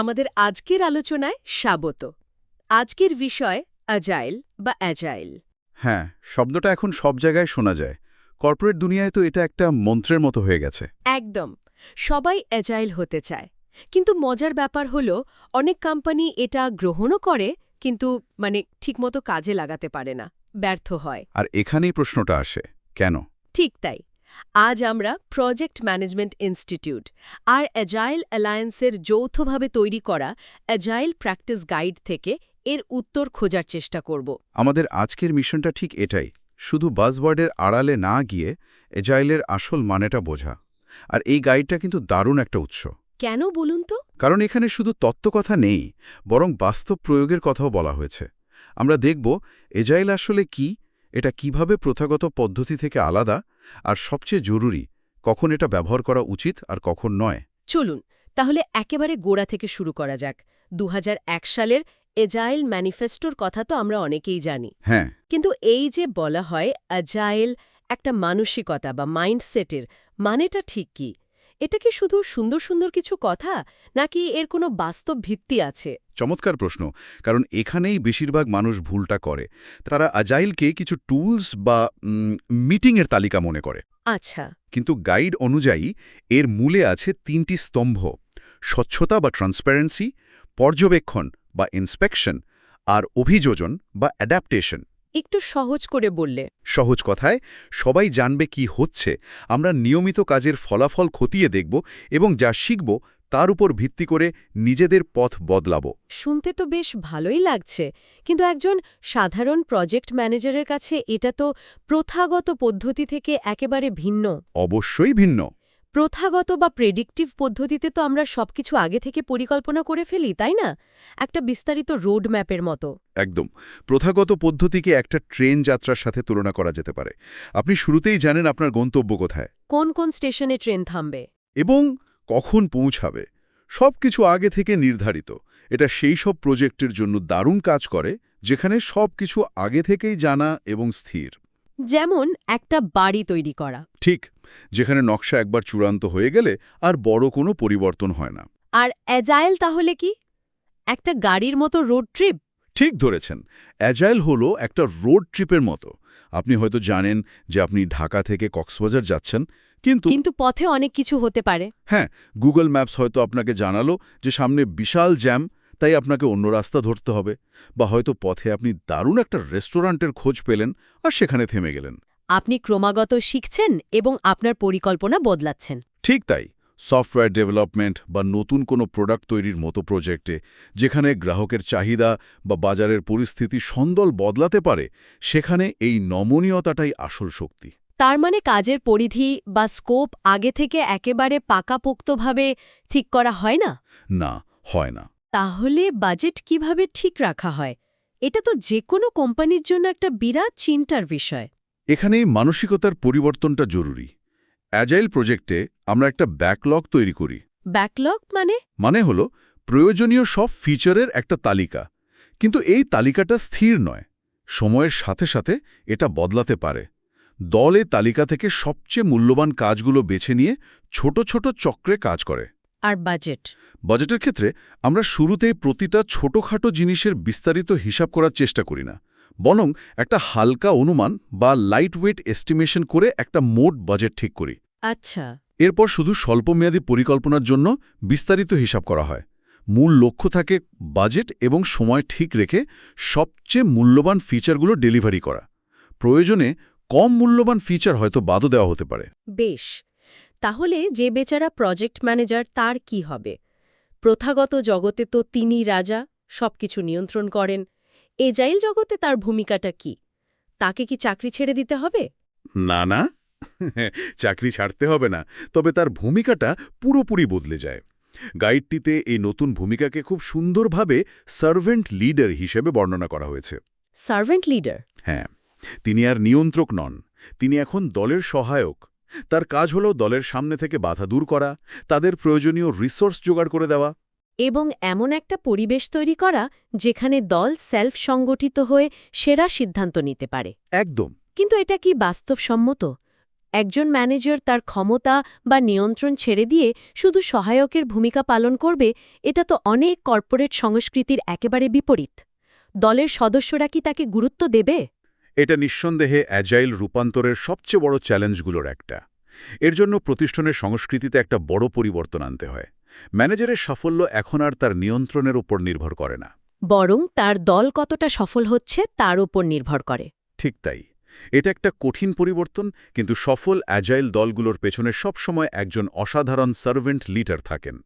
আমাদের আজকের আলোচনায় স্বাগত। আজকের বিষয় আজাইল বা অ্যাজাইল। হ্যাঁ, শব্দটা এখন সব জায়গায় শোনা যায়। কর্পোরেট দুনিয়ায় তো এটা একটা মন্ত্রের মতো হয়ে গেছে। একদম, সবাই অ্যাজাইল হতে চায়। কিন্তু মজার ব্যাপার হলো অনেক কোম্পানি এটা গ্রহণও করে, কিন্তু ঠিকমতো কাজে লাগাতে পারে না, ব্যর্থ হয়। আর এখানেই প্রশ্নটা আসে, কেন? ঠিক তাই। আজ আমরা প্রজেক্ট ম্যানেজমেন্ট ইনস্টিটিউট আর অ্যাজাইল অ্যালায়েন্সের যৌথভাবে তৈরি করা অ্যাজাইল প্র্যাকটিস গাইড থেকে এর উত্তর খোঁজার চেষ্টা করব। আমাদের আজকের মিশনটা ঠিক এটাই, শুধু বাজওয়ার্ডের আড়ালে না গিয়ে এজাইলের আসল মানেটা বোঝা। আর এই গাইডটা কিন্তু দারুণ একটা উৎস। কেন বলুন তো? কারণ এখানে শুধু তত্ত্বকথা নেই, বরং বাস্তব প্রয়োগের কথাও বলা হয়েছে। আমরা দেখব এজাইল আসলে কি, এটা কিভাবে প্রথাগত পদ্ধতি থেকে আলাদা, আর সবচেয়ে জরুরি, কখন এটা ব্যবহার করা উচিত আর কখন নয়। চলুন তাহলে একেবারে গোড়া থেকে শুরু করা যাক। ২০০১ সালের এজাইল ম্যানিফেস্টোর কথা তো আমরা অনেকেই জানি। হ্যাঁ, কিন্তু এই যে বলা হয় আজাইল একটা মানসিকতা বা মাইন্ডসেটের, মানেটা ঠিক কি? এটা কি শুধু সুন্দর সুন্দর কিছু কথা, নাকি এর কোনো বাস্তব ভিত্তি আছে? চমৎকার প্রশ্ন, কারণ এখানেই বেশিরভাগ মানুষ ভুলটা করে। তারা আজাইলকে কিছু টুলস বা মিটিংয়ের তালিকা মনে করে। আচ্ছা। কিন্তু গাইড অনুযায়ী এর মূলে আছে ৩টি স্তম্ভ: স্বচ্ছতা বা ট্রান্সপারেন্সি, পর্যবেক্ষণ বা ইন্সপেকশন, আর অভিযোজন বা অ্যাডাপ্টেশন। একটু সহজ করে বললে। সহজ কথায়, সবাই জানবে কি হচ্ছে, আমরা নিয়মিত কাজের ফলাফল খতিয়ে দেখব এবং যা শিখব তার উপর ভিত্তি করে নিজেদের পথ বদলাব। শুনতে তো বেশ ভালোই লাগছে, কিন্তু একজন সাধারণ প্রজেক্ট ম্যানেজারের কাছে এটা তো প্রথাগত পদ্ধতি থেকে একেবারে ভিন্ন। অবশ্যই ভিন্ন। প্রথাগত বা প্রেডিক্টিভ পদ্ধতিতে তো আমরা সবকিছু আগে থেকে পরিকল্পনা করে ফেলি, তাই না? একটা বিস্তারিত রোড ম্যাপের মতো। একদম। প্রথাগত পদ্ধতিকে একটা ট্রেন যাত্রার সাথে তুলনা করা যেতে পারে। আপনি শুরুতেই জানেন আপনার গন্তব্য কোথায় কোন কোন স্টেশনে ট্রেন থামবে এবং কখন পৌঁছাবে, সবকিছু আগে থেকে নির্ধারিত। এটা সেই সব প্রজেক্টের জন্য দারুণ কাজ করে যেখানে সবকিছু আগে থেকেই জানা এবং স্থির। যেমন একটা বাড়ি তৈরি করা। ঠিক, যেখানে নকশা একবার চূড়ান্ত হয়ে গেলে আর বড় কোনো পরিবর্তন হয় না। আর অ্যাজাইল তাহলে কি? একটা গাড়ির মতো রোড ট্রিপ? ঠিক ধরেছেন, অ্যাজাইল হলো একটা রোড ট্রিপের মতো। আপনি হয়তো জানেন যে আপনি ঢাকা থেকে কক্সবাজার যাচ্ছেন, কিন্তু পথে অনেক কিছু হতে পারে। হ্যাঁ, গুগল ম্যাপস হয়তো আপনাকে জানালো যে সামনে বিশাল জ্যাম, তাই আপনাকে অন্য রাস্তা ধরতে হবে। বা হয়তো পথে আপনি দারুণ একটা রেস্টুরেন্টের খোঁজ পেলেন আর সেখানে থেমে গেলেন। আপনি ক্রমাগত শিখছেন এবং আপনার পরিকল্পনা বদলাচ্ছেন। ঠিক তাই, সফটওয়্যার ডেভেলপমেন্ট বা নতুন কোনো প্রোডাক্ট তৈরির মতো প্রজেক্টে, যেখানে গ্রাহকের চাহিদা বা বাজারের পরিস্থিতি সন্দল বদলাতে পারে, সেখানে এই নমনীয়তাটাই আসল শক্তি। তার মানে কাজের পরিধি বা স্কোপ আগে থেকে একেবারে পাকাপোক্তভাবে ঠিক করা হয় না? না, হয় না। তাহলে বাজেট কিভাবে ঠিক রাখা হয়? এটা তো যে কোনো কোম্পানির জন্য একটা বিরাট চিন্তার বিষয়। এখানেই মানসিকতার পরিবর্তনটা জরুরি। অ্যাজাইল প্রজেক্টে আমরা একটা ব্যাকলগ তৈরি করি। ব্যাকলগ মানে? মানে হলো প্রয়োজনীয় সব ফিচারের একটা তালিকা। কিন্তু এই তালিকাটা স্থির নয়, সময়ের সাথে সাথে এটা বদলাতে পারে। দল এই তালিকা থেকে সবচেয়ে মূল্যবান কাজগুলো বেছে নিয়ে ছোট ছোট চক্রে কাজ করে। আর বাজেট? বাজেটের ক্ষেত্রে আমরা শুরুতেই প্রতিটা ছোটখাটো জিনিসের বিস্তারিত হিসাব করার চেষ্টা করি না, বরং একটা হালকা অনুমান বা লাইট ওয়েট এস্টিমেশন করে একটা মোট বাজেট ঠিক করি। আচ্ছা। এরপর শুধু স্বল্পমেয়াদী পরিকল্পনার জন্য বিস্তারিত হিসাব করা হয়। মূল লক্ষ্য থাকে বাজেট এবং সময় ঠিক রেখে সবচেয়ে মূল্যবান ফিচারগুলো ডেলিভারি করা। প্রয়োজনে কম মূল্যবান ফিচার হয়তো বাদও দেওয়া হতে পারে। বেশ, তাহলে যে বেচারা প্রজেক্ট ম্যানেজার, তার কি হবে? প্রথাগত জগতে তো তিনি রাজা, সবকিছু নিয়ন্ত্রণ করেন। এজাইল জগতে তার ভূমিকাটা কি? তাকে কি চাকরি ছেড়ে দিতে হবে? না না, চাকরি ছাড়তে হবে না, তবে তার ভূমিকাটা পুরোপুরি বদলে যায়। গাইডটিতে এই নতুন ভূমিকাকে খুব সুন্দরভাবে সার্ভেন্ট লিডার হিসেবে বর্ণনা করা হয়েছে। Servant leader? হ্যাঁ, তিনি আর নিয়ন্ত্রক নন, তিনি এখন দলের সহায়ক। তার কাজ হলো দলের সামনে থেকে বাধা দূর করা, তাদের প্রয়োজনীয় রিসোর্স জোগাড় করে দেওয়া। এবং এমন একটা পরিবেশ তৈরি করা যেখানে দল সেলফ সংগঠিত হয়ে সেরা সিদ্ধান্ত নিতে পারে। একদম। কিন্তু এটা কি বাস্তবসম্মত? একজন ম্যানেজার তার ক্ষমতা বা নিয়ন্ত্রণ ছেড়ে দিয়ে শুধু সহায়কের ভূমিকা পালন করবে, এটা তো অনেক কর্পোরেট সংস্কৃতির একেবারে বিপরীত। দলের সদস্যরা কি তাকে গুরুত্ব দেবে? এটা নিঃসন্দেহে অ্যাজাইল রূপান্তরের সবচেয়ে বড় চ্যালেঞ্জগুলোর একটা। এর জন্য প্রতিষ্ঠানের সংস্কৃতিতে একটা বড় পরিবর্তন আনতে হয়। ম্যানেজারের সাফল্য এখন আর তার নিয়ন্ত্রণের উপর নির্ভর করে না। বরং তার দল কতটা সফল হচ্ছে তার উপর নির্ভর করে। ঠিক তাই। এটা একটা কঠিন পরিবর্তন, কিন্তু সফল অ্যাজাইল দলগুলোর পেছনে সবসময় একজন অসাধারণ সার্ভেন্ট লিডার থাকেন।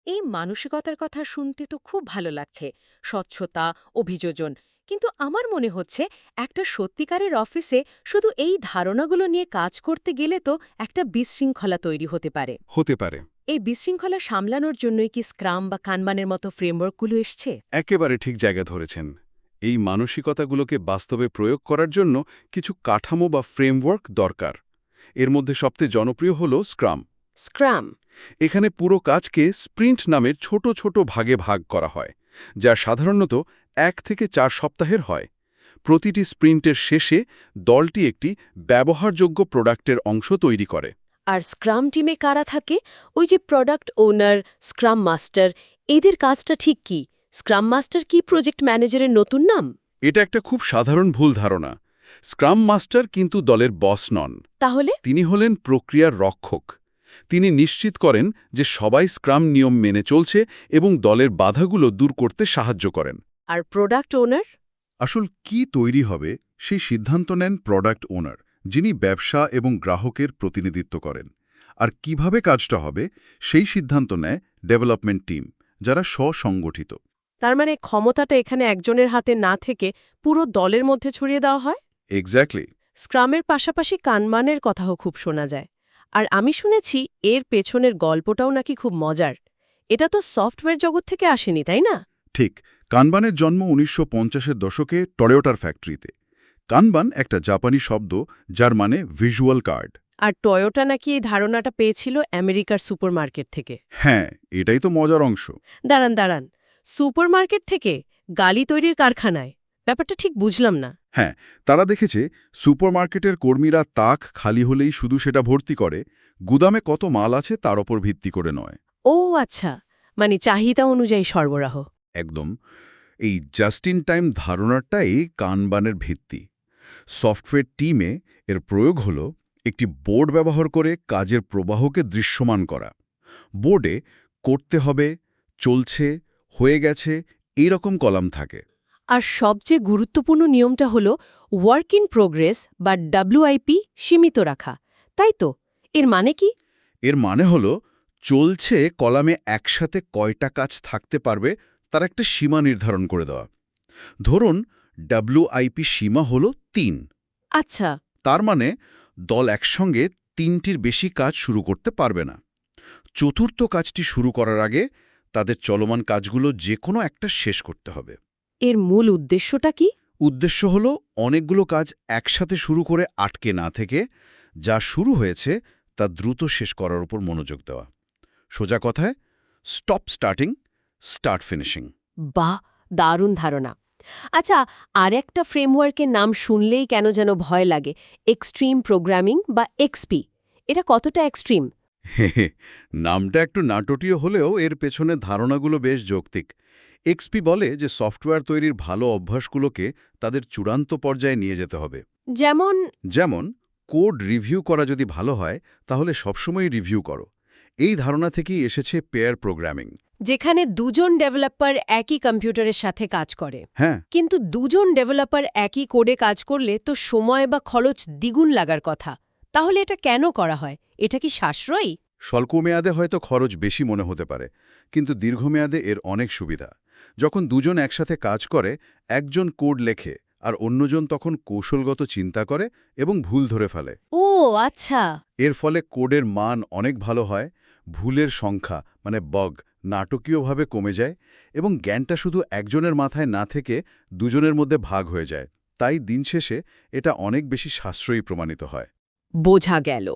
এই মানসিকতার কথা শুনতে তো খুব ভালো লাগছে, স্বচ্ছতা, অভিযোজন। কিন্তু আমার মনে হচ্ছে একটা সত্যিকারের অফিসে শুধু এই ধারণাগুলো নিয়ে কাজ করতে গেলে তো একটা বিশৃঙ্খলা তৈরি হতে পারে। হতে পারে। এই বিশৃঙ্খলা সামলানোর জন্যই কি স্ক্রাম বা কানবানের মতো ফ্রেমওয়ার্কগুলো এসছে? একেবারে ঠিক জায়গা ধরেছেন। এই মানসিকতাগুলোকে বাস্তবে প্রয়োগ করার জন্য কিছু কাঠামো বা ফ্রেমওয়ার্ক দরকার। এর মধ্যে সবচেয়ে জনপ্রিয় হল স্ক্রাম। স্ক্রাম। এখানে পুরো কাজকে স্প্রিন্ট নামের ছোট ছোট ভাগে ভাগ করা হয়, যা সাধারণত 1 থেকে 4 সপ্তাহের হয়। প্রতিটি স্প্রিন্টের শেষে দলটি একটি ব্যবহারযোগ্য প্রোডাক্টের অংশ তৈরি করে। আর স্ক্রাম টিমে কারা থাকে? ওই যে প্রোডাক্ট ওনার, স্ক্রাম মাস্টার, এদের কাজটা ঠিক কি? স্ক্রাম মাস্টার কি প্রজেক্ট ম্যানেজারের নতুন নাম? এটা একটা খুব সাধারণ ভুল ধারণা। স্ক্রাম মাস্টার কিন্তু দলের বস নন। তাহলে তিনি হলেন প্রক্রিয়ার রক্ষক। তিনি নিশ্চিত করেন যে সবাই স্ক্রাম নিয়ম মেনে চলছে এবং দলের বাধাগুলো দূর করতে সাহায্য করেন। আর প্রোডাক্ট ওনার? আসল কি তৈরি হবে সেই সিদ্ধান্ত নেন প্রোডাক্ট ওনার, যিনি ব্যবসা এবং গ্রাহকের প্রতিনিধিত্ব করেন। আর কিভাবে কাজটা হবে সেই সিদ্ধান্ত নেয় ডেভেলপমেন্ট টিম, যারা স্বসংগঠিত। তার মানে ক্ষমতাটা এখানে একজনের হাতে না থেকে পুরো দলের মধ্যে ছড়িয়ে দেওয়া হয়। এক্স্যাক্টলি। স্ক্রামের পাশাপাশি কানমানের কথাও খুব শোনা যায়। আর আমি শুনেছি এর পেছনের গল্পটাও নাকি খুব মজার। এটা তো সফটওয়্যার জগৎ থেকে আসেনি, তাই না? ঠিক। কানবানের জন্ম ১৯৫০-এর দশকে টয়োটার ফ্যাক্টরিতে। কানবান একটা জাপানি শব্দ, যার মানে ভিজুয়াল কার্ড। আর টয়োটা নাকি এই ধারণাটা পেয়েছিল আমেরিকার সুপারমার্কেট থেকে। হ্যাঁ, এটাই তো মজার অংশ। দাঁড়ান দাঁড়ান, সুপারমার্কেট থেকে গালি তৈরির কারখানায়? ব্যাপারটা ঠিক বুঝলাম না। হ্যাঁ, তারা দেখেছে সুপারমার্কেটের কর্মীরা তাক খালি হলেই শুধু সেটা ভর্তি করে, গুদামে কত মাল আছে তার ওপর ভিত্তি করে নয়। ও আচ্ছা, মানে চাহিদা অনুযায়ী সরবরাহ। একদম। এই জাস্ট ইন টাইম ধারণাটাই কানবানের ভিত্তি। সফটওয়্যার টিমে এর প্রয়োগ হল একটি বোর্ড ব্যবহার করে কাজের প্রবাহকে দৃশ্যমান করা। বোর্ডে করতে হবে, চলছে, হয়ে গেছে এইরকম কলাম থাকে। আর সবচেয়ে গুরুত্বপূর্ণ নিয়মটা হল ওয়ার্ক ইন প্রোগ্রেস বা WIP সীমিত রাখা, তাই তো? এর মানে কি? এর মানে হলো চলছে কলামে একসাথে কয়টা কাজ থাকতে পারবে তার একটা সীমা নির্ধারণ করে দেওয়া। ধরুন WIP সীমা হলো ৩। আচ্ছা। তার মানে দল একসঙ্গে ৩টির বেশি কাজ শুরু করতে পারবে না। চতুর্থ কাজটি শুরু করার আগে তাদের চলমান কাজগুলো যে কোনো একটা শেষ করতে হবে। এর মূল উদ্দেশ্যটা কি? উদ্দেশ্য হলো অনেকগুলো কাজ একসাথে শুরু করে আটকে না থেকে যা শুরু হয়েছে তা দ্রুত শেষ করার উপর মনোযোগ দেওয়া। সোজা কথায় স্টপ স্টার্টিং, স্টার্ট ফিনিশিং। বাহ, দারুণ ধারণা। আচ্ছা, আর একটা ফ্রেমওয়ার্কের নাম শুনলেই কেন যেন ভয় লাগে, এক্সট্রিম প্রোগ্রামিং বা XP। এটা কতটা এক্সট্রিম? নামটা একটু নাটকীয় হলেও এর পেছনে ধারণাগুলো বেশ যৌক্তিক। এক্সপি বলে যে সফটওয়্যার তৈরির ভালো অভ্যাসগুলোকে তাদের চূড়ান্ত পর্যায়ে নিয়ে যেতে হবে। যেমন কোড রিভিউ করা যদি ভালো হয় তাহলে সবসময় রিভিউ করো। এই ধারণা থেকেই এসেছে পেয়ার প্রোগ্রামিং। যেখানে দুজন ডেভেলপার একই কম্পিউটারের সাথে কাজ করে। হ্যাঁ, কিন্তু দুজন ডেভেলপার একই কোডে কাজ করলে তো সময় বা খরচ দ্বিগুণ লাগার কথা। তাহলে এটা কেন করা হয়? এটা কি সাশ্রয়ী? স্বল্প মেয়াদে হয়তো খরচ বেশি মনে হতে পারে, কিন্তু দীর্ঘমেয়াদে এর অনেক সুবিধা। যখন দুজন একসাথে কাজ করে, একজন কোড লেখে আর অন্যজন তখন কৌশলগত চিন্তা করে এবং ভুল ধরে ফেলে। ও আচ্ছা। এর ফলে কোডের মান অনেক ভালো হয়, ভুলের সংখ্যা মানে বগ নাটকীয়ভাবে কমে যায় এবং জ্ঞানটা শুধু একজনের মাথায় না থেকে দুজনের মধ্যে ভাগ হয়ে যায়। তাই দিন শেষে এটা অনেক বেশি সাশ্রয়ী প্রমাণিত হয়। বোঝা গেল।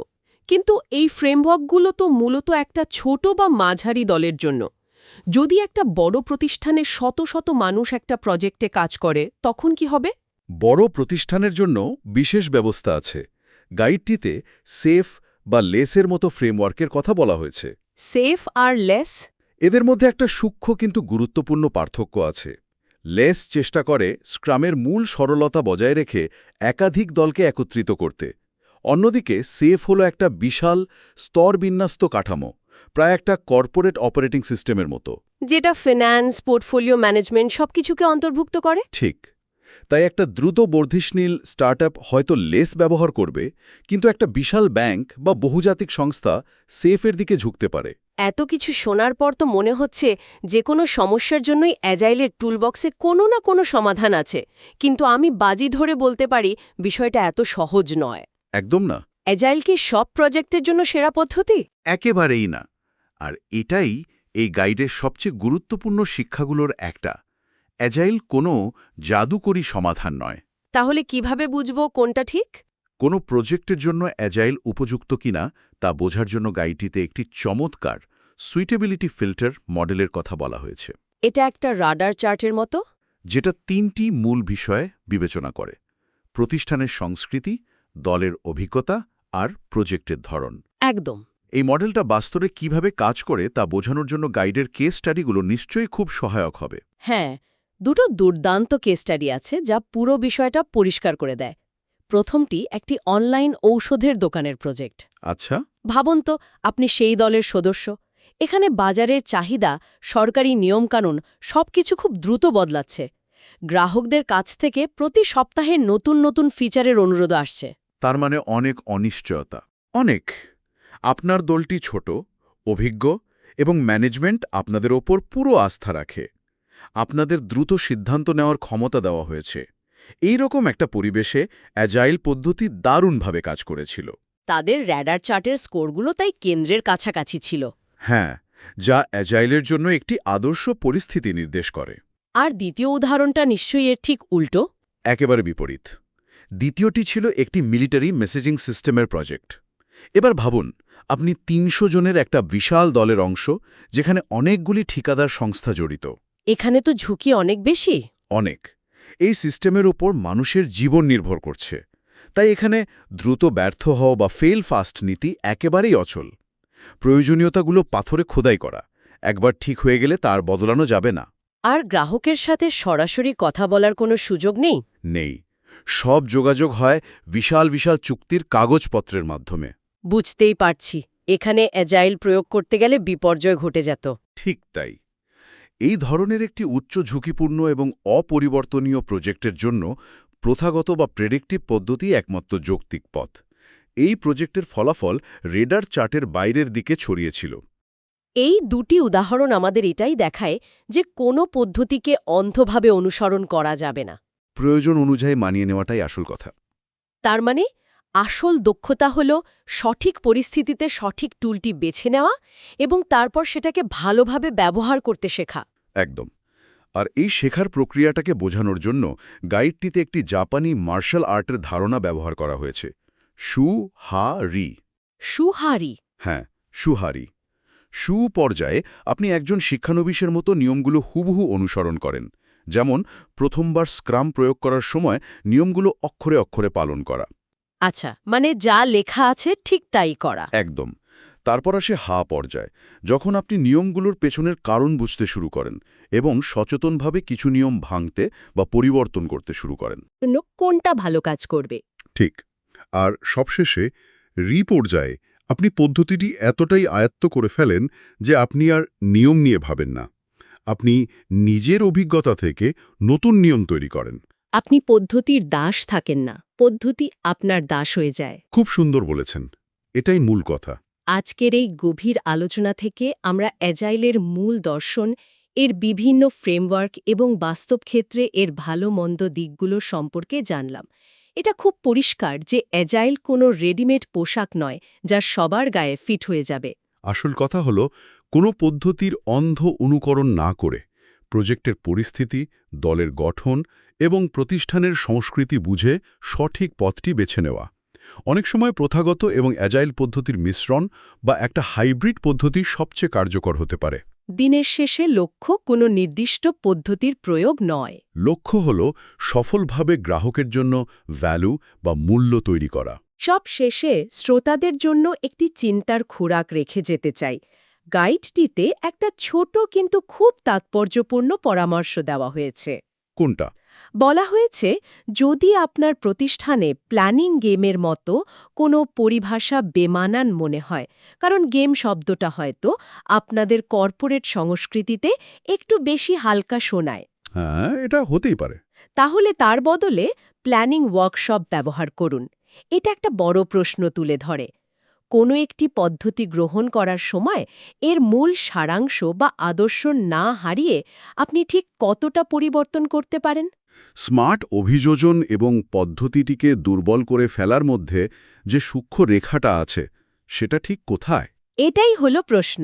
কিন্তু এই ফ্রেমওয়ার্কগুলো তো মূলত একটা ছোট বা মাঝারি দলের জন্য। যদি একটা বড় প্রতিষ্ঠানে শত শত মানুষ একটা প্রজেক্টে কাজ করে, তখন কি হবে? বড় প্রতিষ্ঠানের জন্য বিশেষ ব্যবস্থা আছে। গাইডটিতে সেফ বা লেসের মতো ফ্রেমওয়ার্কের কথা বলা হয়েছে। সেফ আর লেস? এদের মধ্যে একটা সূক্ষ্ম কিন্তু গুরুত্বপূর্ণ পার্থক্য আছে। লেস চেষ্টা করে স্ক্রামের মূল সরলতা বজায় রেখে একাধিক দলকে একত্রিত করতে। অন্যদিকে সেফ হলো একটা বিশাল স্তরবিন্যস্ত কাঠামো, প্রায় একটা কর্পোরেট অপারেটিং সিস্টেমের মতো। যেটা ফিন্যান্স, পোর্টফোলিও ম্যানেজমেন্ট সবকিছুকে অন্তর্ভুক্ত করে। ঠিক। তাই একটা দ্রুত বর্ধিষ্ণীল স্টার্টআপ হয়তো লেস ব্যবহার করবে, কিন্তু একটা বিশাল ব্যাংক বা বহুজাতিক সংস্থা সেফের দিকে ঝুঁকতে পারে। এত কিছু শোনার পর তো মনে হচ্ছে যে কোনো সমস্যার জন্যই অ্যাজাইলের টুলবক্সে কোনো না কোনো সমাধান আছে। কিন্তু আমি বাজি ধরে বলতে পারি বিষয়টা এত সহজ নয়। একদম না। অ্যাজাইল কি সব প্রজেক্টের জন্য সেরা পদ্ধতি? একেবারেই না। আর এটাই এই গাইডের সবচেয়ে গুরুত্বপূর্ণ শিক্ষাগুলোর একটা। অ্যাজাইল কোনো জাদুকরী সমাধান নয়। তাহলে কিভাবে বুঝবো কোনটা ঠিক? কোনো প্রজেক্টের জন্য অ্যাজাইল উপযুক্ত কিনা তা বোঝার জন্য গাইডটিতে একটি চমৎকার সুইটেবিলিটি ফিল্টার মডেলের কথা বলা হয়েছে, এটা একটা রাডার চার্টের মতো? যেটা ৩টি মূল বিষয় বিবেচনা করে: প্রতিষ্ঠানের সংস্কৃতি, দলের অভিজ্ঞতা আর প্রজেক্টের ধরন। একদম। এই মডেলটা বাস্তবে কিভাবে কাজ করে তা বোঝানোর জন্য গাইডের কেস স্টাডিগুলো নিশ্চয়ই খুব সহায়ক হবে। হ্যাঁ, দুটো দুর্দান্ত কেস স্টাডি আছে যা পুরো বিষয়টা পরিষ্কার করে দেয়। প্রথমটি একটি অনলাইন ঔষধের দোকানের প্রজেক্ট। আচ্ছা। ভাবুন তো, আপনি সেই দলের সদস্য। এখানে বাজারের চাহিদা, সরকারি নিয়মকানুন সবকিছু খুব দ্রুত বদলাচ্ছে। গ্রাহকদের কাছ থেকে প্রতি সপ্তাহে নতুন নতুন ফিচারের অনুরোধ আসছে। তার মানে অনেক অনিশ্চয়তা। অনেক। আপনার দলটি ছোট, অভিজ্ঞ এবং ম্যানেজমেন্ট আপনাদের ওপর পুরো আস্থা রাখে। আপনাদের দ্রুত সিদ্ধান্ত নেওয়ার ক্ষমতা দেওয়া হয়েছে। এই রকম একটা পরিবেশে অ্যাজাইল পদ্ধতি দারুণভাবে কাজ করেছিল। তাদের র্যাডার চার্টের স্কোরগুলো তাই কেন্দ্রের কাছাকাছি ছিল। হ্যাঁ, যা অ্যাজাইলের জন্য একটি আদর্শ পরিস্থিতি নির্দেশ করে। আর দ্বিতীয় উদাহরণটা নিশ্চয়ই এর ঠিক উল্টো। একেবারে বিপরীত। দ্বিতীয়টি ছিল একটি মিলিটারি মেসেজিং সিস্টেমের প্রজেক্ট। এবার ভাবুন, আপনি ৩০০ জনের একটা বিশাল দলের অংশ, যেখানে অনেকগুলি ঠিকাদার সংস্থা জড়িত। এখানে তো ঝুঁকি অনেক বেশি। অনেক। এই সিস্টেমের উপর মানুষের জীবন নির্ভর করছে। তাই এখানে দ্রুত ব্যর্থ হওয়া বা ফেল ফাস্ট নীতি একেবারেই অচল। প্রয়োজনীয়তাগুলো পাথরে খোদাই করা, একবার ঠিক হয়ে গেলে তার বদলানো যাবে না। আর গ্রাহকের সাথে সরাসরি কথা বলার কোনো সুযোগ নেই? নেই। সব যোগাযোগ হয় বিশাল বিশাল চুক্তির কাগজপত্রের মাধ্যমে। বুঝতেই পারছি, এখানে অ্যাজাইল প্রয়োগ করতে গেলে বিপর্যয় ঘটে যেত। ঠিক তাই। এই ধরনের একটি উচ্চ ঝুঁকিপূর্ণ এবং অপরিবর্তনীয় প্রজেক্টের জন্য প্রথাগত বা প্রেডিক্টিভ পদ্ধতি একমাত্র যৌক্তিক পথ। এই প্রজেক্টের ফলাফল রেডার চার্টের বাইরের দিকে ছড়িয়েছিল। এই দুটি উদাহরণ আমাদের এটাই দেখায় যে কোনো পদ্ধতিকে অন্ধভাবে অনুসরণ করা যাবে না। প্রয়োজন অনুযায়ী মানিয়ে নেওয়াটাই আসল কথা। তার মানে আসল দক্ষতা হল সঠিক পরিস্থিতিতে সঠিক টুলটি বেছে নেওয়া এবং তারপর সেটাকে ভালোভাবে ব্যবহার করতে শেখা। একদম। আর এই শেখার প্রক্রিয়াটাকে বোঝানোর জন্য গাইডটিতে একটি জাপানি মার্শাল আর্টের ধারণা ব্যবহার করা হয়েছে, শু-হা-রি। সুহারি। হ্যাঁ, সুহারি। শু পর্যায়ে আপনি একজন শিক্ষানবিশের মতো নিয়মগুলো হুবহু অনুসরণ করেন। যেমন প্রথমবার স্ক্রাম প্রয়োগ করার সময় নিয়মগুলো অক্ষরে অক্ষরে পালন করা। আচ্ছা, মানে যা লেখা আছে ঠিক তাই করা। একদম। তারপর আসে হা পর্যায়, যখন আপনি নিয়মগুলোর পেছনের কারণ বুঝতে শুরু করেন এবং সচেতনভাবে কিছু নিয়ম ভাঙতে বা পরিবর্তন করতে শুরু করেন। কোনটা ভালো কাজ করবে? ঠিক। আর সবশেষে রি পর্যায়ে আপনি পদ্ধতিটি এতটাই আয়ত্ত করে ফেলেন যে আপনি আর নিয়ম নিয়ে ভাবেন না। আপনি নিজের অভিজ্ঞতা থেকে নতুন নিয়ম তৈরি করেন। আপনি পদ্ধতির দাস থাকেন না, পদ্ধতি আপনার দাস হয়ে যায়। খুব সুন্দর বলেছেন। এটাই মূল কথা। আজকের এই গভীর আলোচনা থেকে আমরা অ্যাজাইলের মূল দর্শন, এর বিভিন্ন ফ্রেমওয়ার্ক এবং বাস্তব ক্ষেত্রে এর ভালো মন্দ দিকগুলো সম্পর্কে জানলাম। এটা খুব পরিষ্কার যে অ্যাজাইল কোনো রেডিমেড পোশাক নয় যা সবার গায়ে ফিট হয়ে যাবে। আসল কথা হলো কোনো পদ্ধতির অন্ধ অনুকরণ না করে প্রজেক্টের পরিস্থিতি, দলের গঠন এবং প্রতিষ্ঠানের সংস্কৃতি বুঝে সঠিক পথটি বেছে নেওয়া। অনেক সময় প্রথাগত এবং অ্যাজাইল পদ্ধতির মিশ্রণ বা একটা হাইব্রিড পদ্ধতি সবচেয়ে কার্যকর হতে পারে। দিনের শেষে লক্ষ্য কোনো নির্দিষ্ট পদ্ধতির প্রয়োগ নয়। লক্ষ্য হল সফলভাবে গ্রাহকের জন্য ভ্যালু বা মূল্য তৈরি করা। সব শেষে শ্রোতাদের জন্য একটি চিন্তার খোরাক রেখে যেতে চাই। গাইডটিতে একটা ছোট কিন্তু খুব তাৎপর্যপূর্ণ পরামর্শ দেওয়া হয়েছে। কোনটা? বলা হয়েছে, যদি আপনার প্রতিষ্ঠানে প্ল্যানিং গেমের মতো কোনো পরিভাষা বেমানান মনে হয়, কারণ গেম শব্দটা হয়তো আপনাদের কর্পোরেট সংস্কৃতিতে একটু বেশি হালকা শোনায়, হ্যাঁ, এটা হতেই পারে। তাহলে তার বদলে প্ল্যানিং ওয়ার্কশপ ব্যবহার করুন। এটা একটা বড় প্রশ্ন তুলে ধরে। কোনো একটি পদ্ধতি গ্রহণ করার সময় এর মূল সারাংশ বা আদর্শ না হারিয়ে আপনি ঠিক কতটা পরিবর্তন করতে পারেন? স্মার্ট অভিযোজন এবং পদ্ধতিটিকে দুর্বল করে ফেলার মধ্যে যে সূক্ষ্ম রেখাটা আছে, সেটা ঠিক কোথায়? এটাই হলো প্রশ্ন।